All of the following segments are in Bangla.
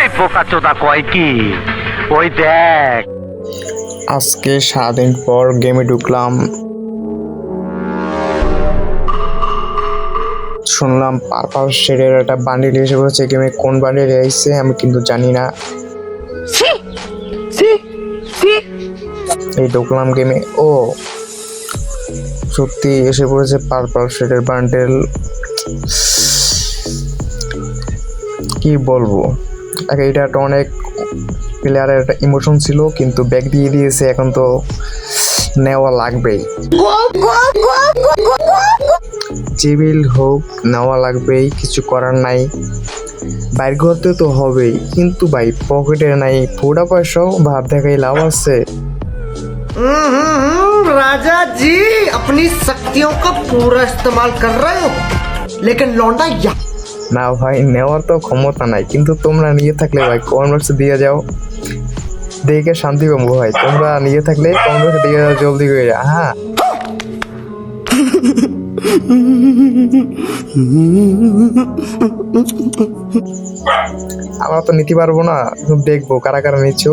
ওই পোকাচোদা কয় কি, ওই দেখ। আজকে সারাদিন পর গেমে ঢুকলাম, শুনলাম পার্পল শেডের একটা বান্ডিল এসে পড়েছে গেমে। কোন বান্ডিল এসেছে আমি কিন্তু জানি না। এই ঢুকলাম গেমে, ও সত্যি এসে পড়েছে পার্পল শেডের বান্ডেল। কি বলবো, এটা একটা অনেক প্লেয়ারের একটা ইমোশন ছিল, কিন্তু ব্যাক দিয়ে দিয়েছে, এখন তো নেওয়া লাগবেই। জিবিল হোক, নেওয়া লাগবেই, কিছু করার নাই। বাইর করতে তো হবেই, কিন্তু ভাই পকেটে নাই ফোটা পয়সাও, ভাব দেখাই লাভ আছে? राजा जी अपनी शक्तियों का पूरा इस्तेमाल कर रहे हो, लेकिन लौंडा না ভাই, নেওয়ার তো ক্ষমতা নাই, কিন্তু তোমরা নিয়ে থাকলে ভাই কমেন্ট বক্সে দিয়ে যাও, দেখে শান্তি পাবো ভাই। তোমরা নিয়ে থাকলে কমেন্ট বক্সে দিয়ে যাও জলদি করে। হ্যাঁ, আমরা তো নিতে পারবো না, দেখবো কারা কারা নিচ্ছ,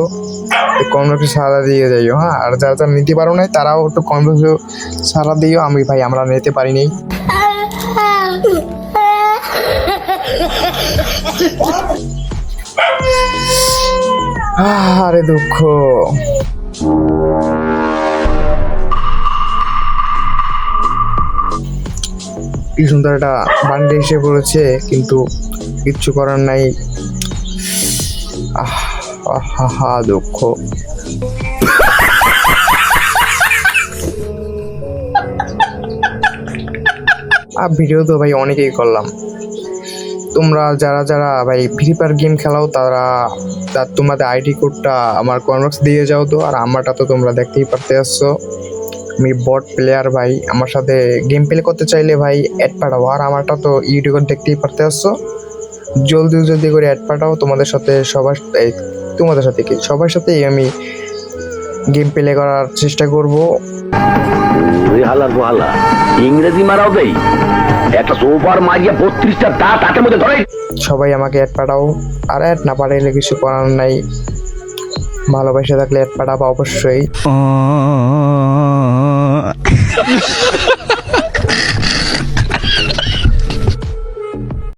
কমেন্ট বক্সে সারা দিয়ে যাইও। হ্যাঁ, আর যারা যারা নিতে পারো নাই তারাও একটু কমেন্ট বক্সে সারা দিও। আমি ভাই আমরা নিতে পারিনি। আরে দুঃখ। কি সুন্দর একটা বান্ডে এসে পড়েছে, কিন্তু কিচ্ছু করার নাই। দুঃখ। ভিডিও তো ভাই অনেকেই করলাম। তোমরা যারা যারা ভাই ফ্রি ফায়ার গেম খেলাও তারা তোমাদের আইডি কোডটা আমার কমেন্ট বক্স দিয়ে যাও তো। আর আমারটা তো তোমরা দেখতেই পারতে আসছো, আমি বট প্লেয়ার ভাই। আমার সাথে গেম প্লে করতে চাইলে ভাই অ্যাড পাঠাবো, আর আমারটা তো ইউটিউবে দেখতেই পারতে আসছো। জলদি জলদি করে অ্যাড পাঠাও। তোমাদের সাথে সবার সাথেই আমি গেম প্লে করার চেষ্টা করব। ইংরেজি মারাও দেই একটা সোফার মারিয়া 32টা দাঁত হাতের মধ্যে ধরে। সবাই আমাকে অ্যাড পাঠাও, আর অ্যাড না পাঠাইলে কিছু করার নাই। ভালোবাসা থাকলে অ্যাড পাঠাবো অবশ্যই।